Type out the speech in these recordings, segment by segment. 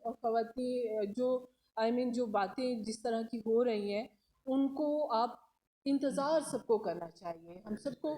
اور خواتین جو جو باتیں جس طرح کی ہو رہی ہیں ان کو آپ انتظار سب کو کرنا چاہیے، ہم سب کو.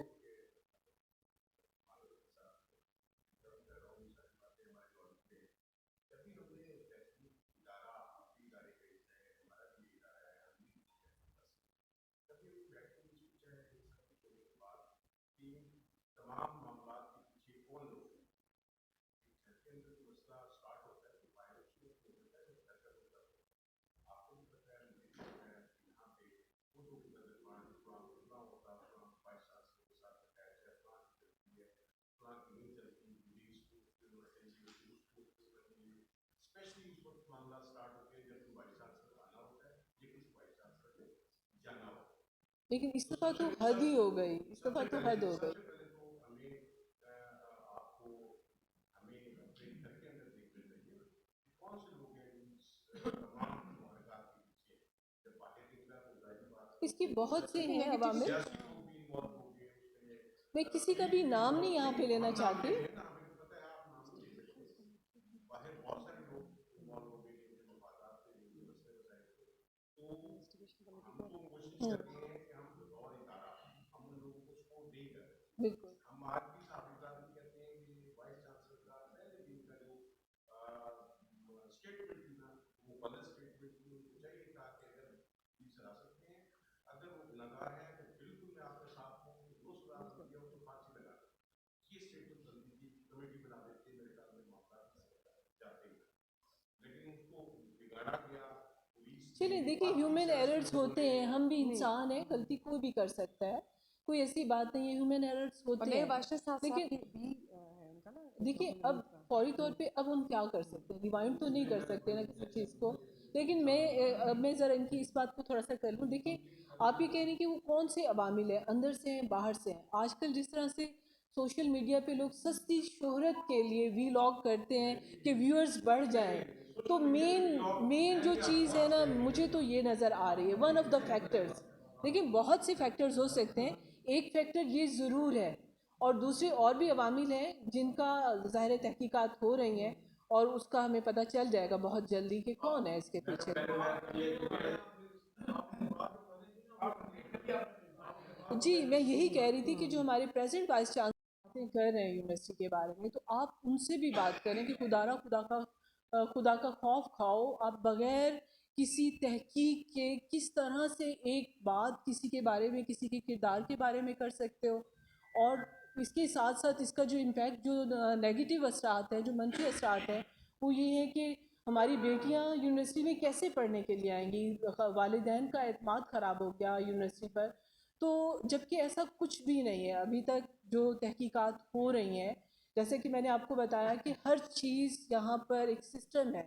لیکن اس دفعہ تو حد ہی ہو گئی، اس دفعہ تو حد ہو گئی. اس کی بہت سے ہیں عوامل، میں کسی کا بھی نام نہیں یہاں پہ لینا چاہتی. بالکل. چلیے دیکھیے ہیومن ایررز ہوتے ہیں، ہم بھی انسان ہیں، غلطی کوئی بھی کر سکتا ہے، کوئی ایسی بات نہیں ہے، ہیومن ایررز ہوتے ہیں. لیکن دیکھیے اب فوری طور پہ اب ہم کیا کر سکتے ہیں، ریوائنڈ تو نہیں کر سکتے نا کسی چیز کو. لیکن میں ذرا ان کی اس بات کو تھوڑا سا کر لوں. دیکھیں آپ یہ کہہ رہی ہیں کہ وہ کون سے عوامل ہیں، اندر سے ہیں باہر سے ہیں. آج کل جس طرح سے سوشل میڈیا پہ لوگ سستی شہرت کے لیے ویلاگ کرتے ہیں کہ ویورز بڑھ جائیں، تو مین جو چیز ہے نا مجھے تو یہ نظر آ رہی ہے ون آف دا فیکٹرز. لیکن بہت سے فیکٹرز ہو سکتے ہیں، ایک فیکٹر یہ ضرور ہے اور دوسرے اور بھی عوامل ہیں جن کا ظاہر تحقیقات ہو رہی ہیں اور اس کا ہمیں پتہ چل جائے گا بہت جلدی کہ کون ہے اس کے پیچھے. جی میں یہی کہہ رہی تھی کہ جو ہمارے پریزنٹ وائس چانسلر باتیں کر رہے ہیں یونیورسٹی کے بارے میں، تو آپ ان سے بھی بات کریں کہ خدا کا خوف کھاؤ. آپ بغیر کسی تحقیق کے کس طرح سے ایک بات کسی کے بارے میں، کسی کے کردار کے بارے میں کر سکتے ہو. اور اس کے ساتھ ساتھ اس کا جو امپیکٹ، جو نیگیٹو اثرات ہیں، جو منفی اثرات ہیں، وہ یہ ہے کہ ہماری بیٹیاں یونیورسٹی میں کیسے پڑھنے کے لیے آئیں گی. والدین کا اعتماد خراب ہو گیا یونیورسٹی پر. تو جبکہ ایسا کچھ بھی نہیں ہے ابھی تک جو تحقیقات ہو رہی ہیں. جیسے کہ میں نے آپ کو بتایا کہ ہر چیز یہاں پر ایک سسٹم ہے.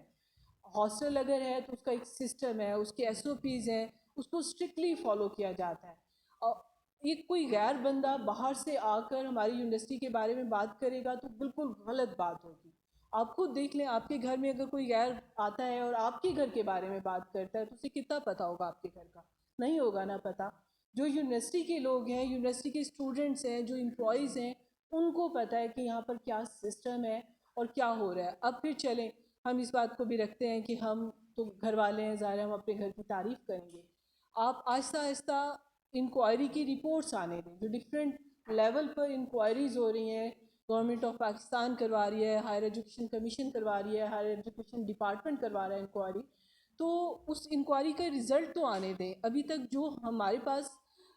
ہاسٹل اگر ہے تو اس کا ایک سسٹم ہے، اس کے ایس او پیز ہیں، اس کو اسٹرکٹلی فالو کیا جاتا ہے. اور ایک کوئی غیر بندہ باہر سے آ کر ہماری یونیورسٹی کے بارے میں بات کرے گا تو بالکل غلط بات ہوگی. آپ خود دیکھ لیں، آپ کے گھر میں اگر کوئی غیر آتا ہے اور آپ کے گھر کے بارے میں بات کرتا ہے تو اسے کتنا پتہ ہوگا آپ کے گھر کا؟ نہیں ہوگا نا پتہ. جو یونیورسٹی کے لوگ ہیں، یونیورسٹی کے اسٹوڈنٹس ہیں، جو امپلائیز ہیں، ان کو پتہ ہے کہ یہاں پر کیا سسٹم ہے اور کیا ہو رہا ہے. اب پھر چلیں ہم اس بات کو بھی رکھتے ہیں کہ ہم تو گھر والے ہیں، ظاہر ہم اپنے گھر کی تعریف کریں گے. آپ آہستہ آہستہ انکوائری کی رپورٹس آنے دیں، جو ڈفرینٹ لیول پر انکوائریز ہو رہی ہیں. گورنمنٹ آف پاکستان کروا رہی ہے، ہائر ایجوکیشن کمیشن کروا رہی ہے، ہائر ایجوکیشن ڈپارٹمنٹ کروا رہا ہے انکوائری. تو اس انکوائری کا رزلٹ تو آنے دیں. ابھی تک جو ہمارے پاس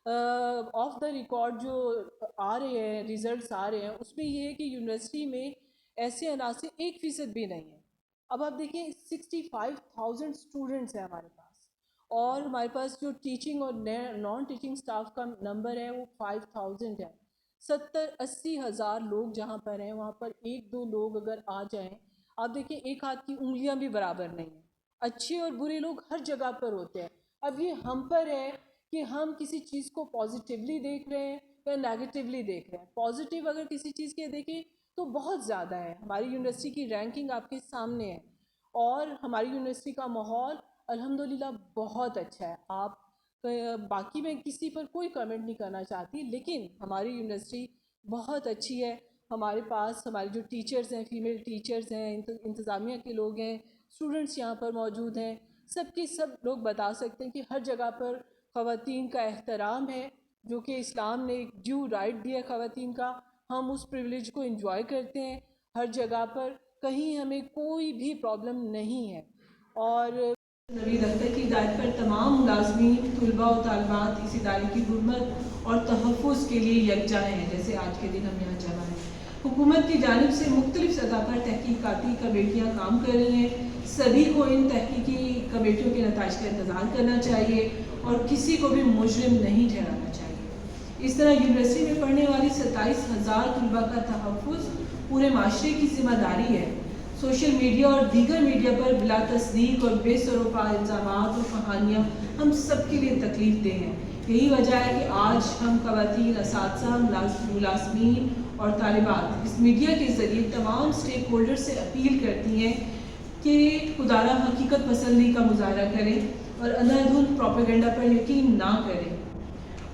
آف دا ریکارڈ جو آ رہے ہیں، ریزلٹس آ رہے ہیں، اس میں یہ ہے کہ یونیورسٹی میں ایسے عناصر 1% بھی نہیں ہیں. اب آپ دیکھیں 65,000 اسٹوڈنٹس ہیں ہمارے پاس، اور ہمارے پاس جو ٹیچنگ اور نان ٹیچنگ اسٹاف کا نمبر ہے وہ 5,000 ہے. 70-80 ہزار لوگ جہاں پر ہیں وہاں پر ایک دو لوگ اگر آ جائیں، آپ دیکھیں ایک ہاتھ کی انگلیاں بھی برابر نہیں ہیں. اچھے اور برے لوگ ہر جگہ پر ہوتے ہیں. اب یہ ہم پر ہے کہ ہم کسی چیز کو پازیٹیولی دیکھ رہے ہیں یا نیگیٹیولی دیکھ رہے ہیں. پازیٹیو اگر کسی چیز کے دیکھیں تو بہت زیادہ ہے. ہماری یونیورسٹی کی رینکنگ آپ کے سامنے ہے اور ہماری یونیورسٹی کا ماحول الحمدللہ بہت اچھا ہے. آپ باقی میں کسی پر کوئی کمنٹ نہیں کرنا چاہتی، لیکن ہماری یونیورسٹی بہت اچھی ہے. ہمارے پاس ہمارے جو ٹیچرز ہیں، فیمیل ٹیچرز ہیں، انتظامیہ کے لوگ ہیں، اسٹوڈنٹس یہاں پر موجود ہیں، سب لوگ بتا سکتے ہیں کہ ہر جگہ پر خواتین کا احترام ہے، جو کہ اسلام نے ایک ڈیو رائٹ دیا ہے خواتین کا، ہم اس پریولیج کو انجوائے کرتے ہیں ہر جگہ پر، کہیں ہمیں کوئی بھی پرابلم نہیں ہے۔ اور نوید اختر کی ہدایت پر تمام ملازمین، طلباء و طالبات اس ادارے کی حرمت اور تحفظ کے لیے یکجا ہیں، جیسے آج کے دن ہم یہاں جمع ہیں۔ حکومت کی جانب سے مختلف سطح پر تحقیقاتی کمیٹیاں کام کر رہی ہیں، سبھی کو ان تحقیقی کمیٹیوں کے نتائج کا انتظار کرنا چاہیے اور کسی کو بھی مجرم نہیں ٹھہرانا چاہیے۔ اس طرح یونیورسٹی میں پڑھنے والی 27,000 طلباء کا تحفظ پورے معاشرے کی ذمہ داری ہے۔ سوشل میڈیا اور دیگر میڈیا پر بلا تصدیق اور بے سروپا الزامات اور کہانیاں ہم سب کے لیے تکلیف دہ ہیں۔ یہی وجہ ہے کہ آج ہم خواتین، اساتذہ، ملازمین اور طالبات اس میڈیا کے ذریعے تمام اسٹیک ہولڈر سے اپیل کرتی ہیں کہ خدارہ حقیقت پسندی کا مظاہرہ کریں اور اندھا دھند پروپیگنڈا پر یقین نہ کریں،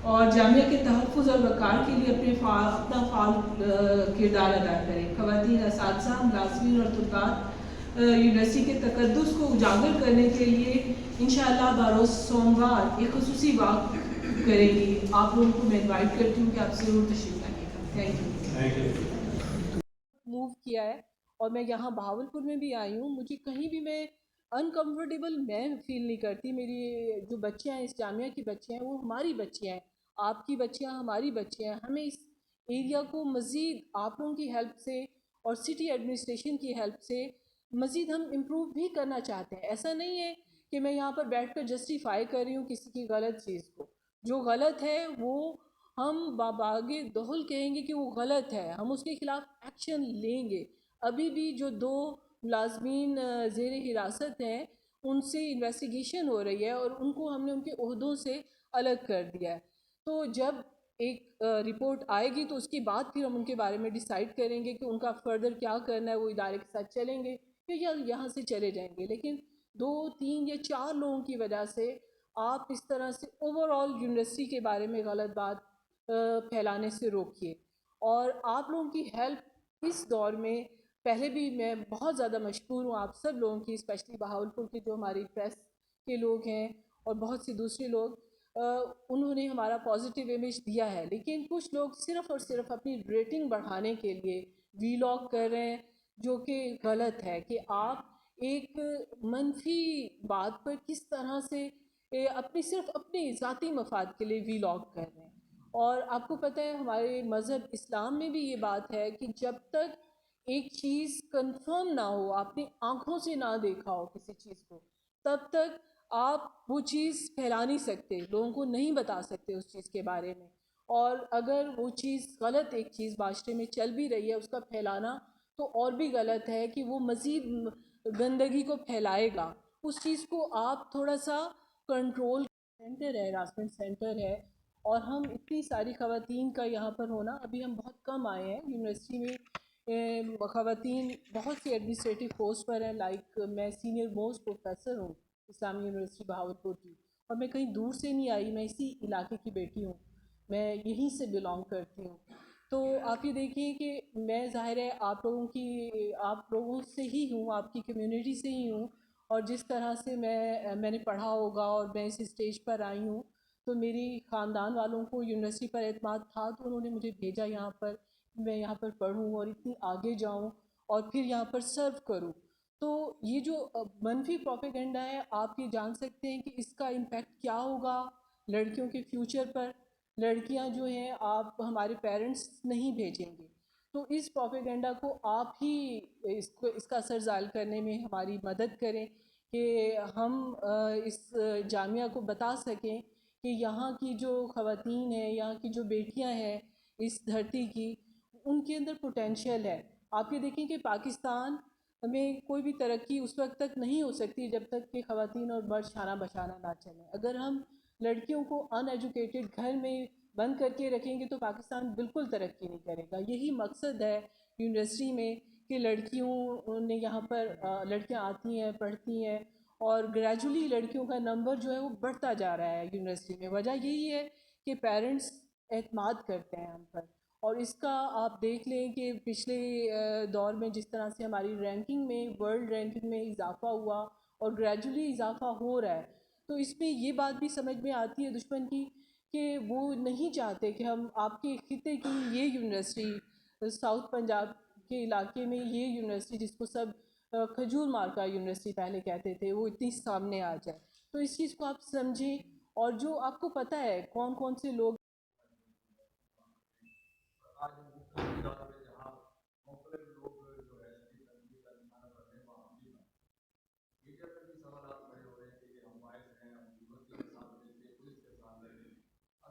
اور جامعہ کے تحفظ اور وقار کے لیے اپنا فعال کردار ادا کریں۔ خواتین، اساتذہ، ملازمین اور طلباء یونیورسٹی کے تقدس کو اجاگر کرنے کے لیے انشاءاللہ بروز سوموار ایک خصوصی واک کریں گی۔ آپ لوگوں کو میں انوائٹ کرتی ہوں کہ آپ ضرور تشریف لائیے گا۔ Thank you. موو کیا ہے اور میں یہاں بہاولپور میں بھی آئی ہوں، مجھے کہیں بھی میں انکمفرٹیبل میں فیل نہیں کرتی۔ میری جو بچے ہیں، اس جامعہ کی بچے ہیں، وہ ہماری بچے ہیں، آپ کی بچیاں ہماری بچے ہیں۔ ہمیں اس ایریا کو مزید آپ لوگوں کی ہیلپ سے اور سٹی ایڈمنسٹریشن کی ہیلپ سے مزید ہم امپروو بھی کرنا چاہتے ہیں۔ ایسا نہیں ہے کہ میں یہاں پر بیٹھ کر جسٹیفائی کر رہی ہوں کسی کی غلط چیز کو، جو غلط ہے وہ ہم باغ دہل کہیں گے کہ وہ غلط ہے، ہم اس کے خلاف ایکشن لیں گے۔ ابھی بھی جو 2 ملازمین زیر حراست ہیں، ان سے انویسٹیگیشن ہو رہی ہے اور ان کو ہم نے ان کے عہدوں سے الگ کر دیا ہے۔ تو جب ایک رپورٹ آئے گی تو اس کے بعد پھر ہم ان کے بارے میں ڈیسائیڈ کریں گے کہ ان کا فردر کیا کرنا ہے، وہ ادارے کے ساتھ چلیں گے یا یہاں سے چلے جائیں گے۔ لیکن 2، 3 یا 4 لوگوں کی وجہ سے آپ اس طرح سے اوور آل یونیورسٹی کے بارے میں غلط بات پھیلانے سے روکیے۔ اور آپ لوگوں کی ہیلپ اس دور میں، پہلے بھی میں بہت زیادہ مشکور ہوں آپ سب لوگوں کی، اسپیشلی بہاولپور کے جو ہماری پریس کے لوگ ہیں اور بہت سے دوسرے لوگ، انہوں نے ہمارا پازیٹیو امیج دیا ہے۔ لیکن کچھ لوگ صرف اور صرف اپنی ریٹنگ بڑھانے کے لیے ویلاگ کر رہے ہیں، جو کہ غلط ہے کہ آپ ایک منفی بات پر کس طرح سے صرف اپنے ذاتی مفاد کے لیے ویلاگ کر رہے ہیں۔ اور آپ کو پتہ ہے ہمارے مذہب اسلام میں بھی یہ بات ہے کہ جب تک ایک چیز کنفرم نہ ہو، آپ نے آنکھوں سے نہ دیکھا ہو کسی چیز کو، تب تک آپ وہ چیز پھیلا نہیں سکتے، لوگوں کو نہیں بتا سکتے اس چیز کے بارے میں۔ اور اگر وہ چیز غلط ایک چیز معاشرے میں چل بھی رہی ہے، اس کا پھیلانا تو اور بھی غلط ہے کہ وہ مزید گندگی کو پھیلائے گا۔ اس چیز کو آپ تھوڑا سا کنٹرول سینٹر ہے، ہراسمنٹ سینٹر ہے، اور ہم اتنی ساری خواتین کا یہاں پر ہونا، ابھی ہم بہت کم آئے ہیں یونیورسٹی میں، خواتین بہت سی ایڈمنسٹریٹو پوسٹ پر ہیں، لائک میں سینئر موسٹ پروفیسر ہوں اسلامی یونیورسٹی بہاولپور کی، اور میں کہیں دور سے نہیں آئی، میں اسی علاقے کی بیٹی ہوں، میں یہیں سے بلانگ کرتی ہوں۔ تو آپ یہ دیکھیے کہ میں ظاہر ہے آپ لوگوں سے ہی ہوں، آپ کی کمیونٹی سے ہی ہوں، اور جس طرح سے میں نے پڑھا ہوگا اور میں اس اسٹیج پر آئی ہوں، تو میری خاندان والوں کو یونیورسٹی پر اعتماد تھا، تو انہوں نے مجھے بھیجا یہاں پر، میں یہاں پر پڑھوں اور اتنی آگے جاؤں اور پھر یہاں پر سرو کروں۔ تو یہ جو منفی پروپیگنڈا ہے، آپ یہ جان سکتے ہیں کہ اس کا امپیکٹ کیا ہوگا لڑکیوں کے فیوچر پر۔ لڑکیاں جو ہیں، آپ ہمارے پیرنٹس نہیں بھیجیں گے، تو اس پروپیگنڈا کو آپ ہی اس کا اثر زائل کرنے میں ہماری مدد کریں کہ ہم اس جامعہ کو بتا سکیں کہ یہاں کی جو خواتین ہیں، یہاں کی جو بیٹیاں ہیں اس دھرتی کی، ان کے اندر پوٹینشیل ہے۔ آپ یہ دیکھیں کہ پاکستان میں کوئی بھی ترقی اس وقت تک نہیں ہو سکتی جب تک کہ خواتین اور مرد شانہ بشانہ نہ چلیں۔ اگر ہم لڑکیوں کو ان ایجوکیٹڈ گھر میں بند کر کے رکھیں گے تو پاکستان بالکل ترقی نہیں کرے گا۔ یہی مقصد ہے یونیورسٹی میں کہ لڑکیوں نے یہاں پر لڑکیاں آتی ہیں، پڑھتی ہیں، اور گریجولی لڑکیوں کا نمبر جو ہے وہ بڑھتا جا رہا ہے یونیورسٹی میں۔ وجہ یہی ہے کہ پیرنٹس اعتماد کرتے ہیں ہم پر، اور اس کا آپ دیکھ لیں کہ پچھلے دور میں جس طرح سے ہماری رینکنگ میں ورلڈ رینکنگ میں اضافہ ہوا اور گریجولی اضافہ ہو رہا ہے، تو اس میں یہ بات بھی سمجھ میں آتی ہے دشمن کی کہ وہ نہیں چاہتے کہ ہم آپ کے خطے کی یہ یونیورسٹی ساؤتھ پنجاب کے علاقے میں یہ یونیورسٹی جس کو سب کھجور مارکا یونیورسٹی پہلے کہتے تھے وہ اتنی سامنے آ جائے. تو اس چیز کو آپ سمجھیں، اور جو آپ کو پتہ ہے کون کون سے لوگ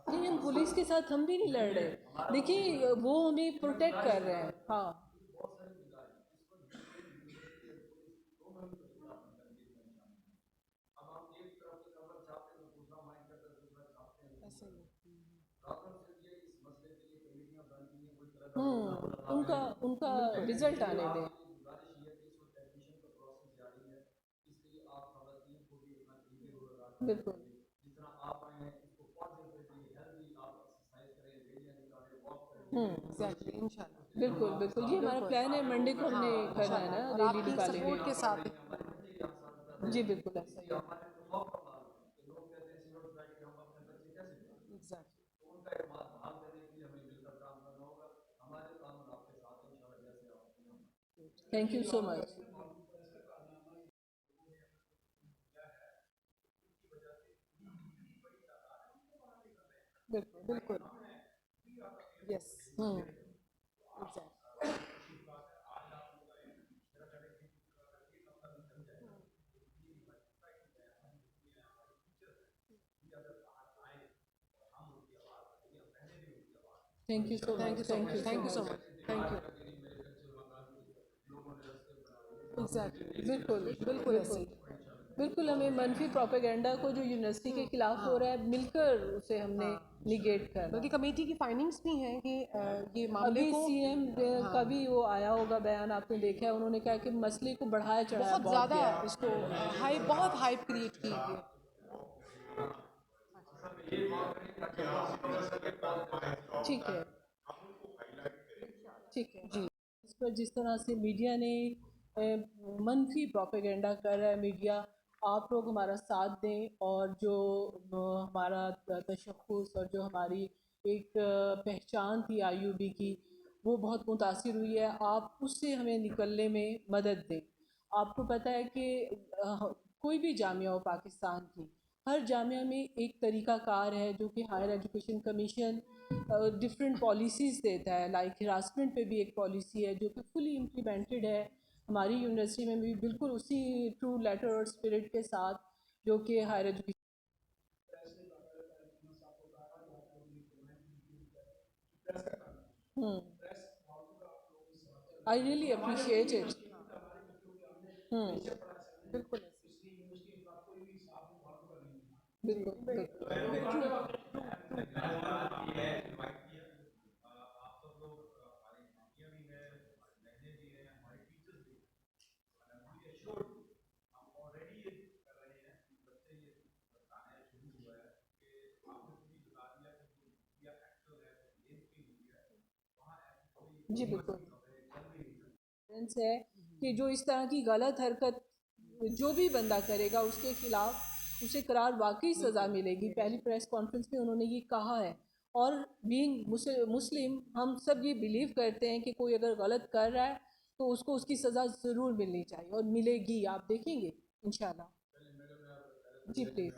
نہیں، ہم پولیس کے ساتھ ہم بھی نہیں لڑ رہے. دیکھیں وہ ہمیں پروٹیکٹ کر رہے ہیں. ہاں ان کا رزلٹ آنے دیں. بالکل ایگزیکٹلی انشاءاللہ. بالکل بالکل، یہ ہمارا پلان ہے، منڈے کو ہم نے کرنا ہے نا، اور ریلی آپ کی نکالیں گے. سپورٹ کے ساتھ. جی بالکل ایسا ہی ہے. Exactly. Thank you so much. بالکل بالکل. Yes. Exactly. Thank you so thank much. You so much. Thank you so much. Thank you. Exactly. بالکل بالکل ایسے ہی. بالکل، ہمیں منفی پروپیگنڈا کو جو یونیورسٹی کے خلاف ہو رہا ہے مل کر اسے ہم نے نگیٹ کرنا. بلکہ کمیٹی کی فائنڈنگس بھی ہیں کہ یہ معاملے ابھی کو سی ایم کا بھی وہ آیا ہوگا بیان، آپ نے دیکھا ہے، انہوں نے کہا کہ مسئلے کو بڑھایا چڑھایا بہت زیادہ گیا ہے. اس کو بہت ہائپ کریٹ کی ہے. ٹھیک ہے ٹھیک ہے. جی. اس پر جس طرح سے میڈیا نے منفی پروپیگنڈا کر رہا ہے میڈیا، آپ لوگ ہمارا ساتھ دیں، اور جو ہمارا تشخص اور جو ہماری ایک پہچان تھی آئی یو بی کی وہ بہت متاثر ہوئی ہے. آپ اس سے ہمیں نکلنے میں مدد دیں. آپ کو پتہ ہے کہ کوئی بھی جامعہ ہو پاکستان کی، ہر جامعہ میں ایک طریقہ کار ہے جو کہ higher education commission different policies دیتا ہے. لائک ہراسمنٹ پہ بھی ایک پالیسی ہے جو کہ فلی امپلیمنٹڈ ہے ہماری یونیورسٹی میں بھی، بالکل اسی ٹرو لیٹر اور اسپرٹ کے ساتھ جو کہ higher education. I really appreciate it. بالکل بالکل بالکل. جی بالکل ہے کہ جو اس طرح کی غلط حرکت جو بھی بندہ کرے گا اس کے خلاف اسے قرار واقعی سزا ملے گی. پہلی پریس کانفرنس میں انہوں نے یہ کہا ہے. اور بینگ مسلم ہم سب یہ بلیو کرتے ہیں کہ کوئی اگر غلط کر رہا ہے تو اس کو اس کی سزا ضرور ملنی چاہیے، اور ملے گی. آپ دیکھیں گے انشاءاللہ. جی پلیز.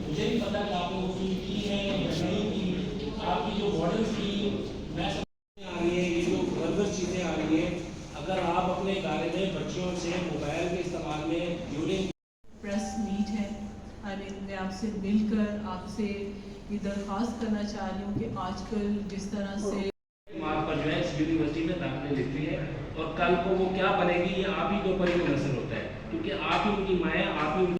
مجھے نہیں پتا کہ آپ نے وصول کی ہے یا نہیں کی. آپ کی جو ماڈلس کی میں سمجھ آ رہی ہے، یہ جو فردر چیزیں آ رہی ہیں، اگر آپ اپنے ادارے میں بچوں سے موبائل کے استعمال میں ڈیورنگ پریس میٹ ہے، میں آپ سے مل کر آپ سے یہ درخواست کرنا چاہ رہی ہوں کہ آج کل جس طرح سے آپ کا جو ہے اس یونیورسٹی میں داخلے لیتی ہے، اور کل کو وہ کیا بنے گی یہ آپ ہی کے اوپر ہی منحصر ہوتا ہے، کیونکہ آپ ہی ان کی مائیں، آپ ہی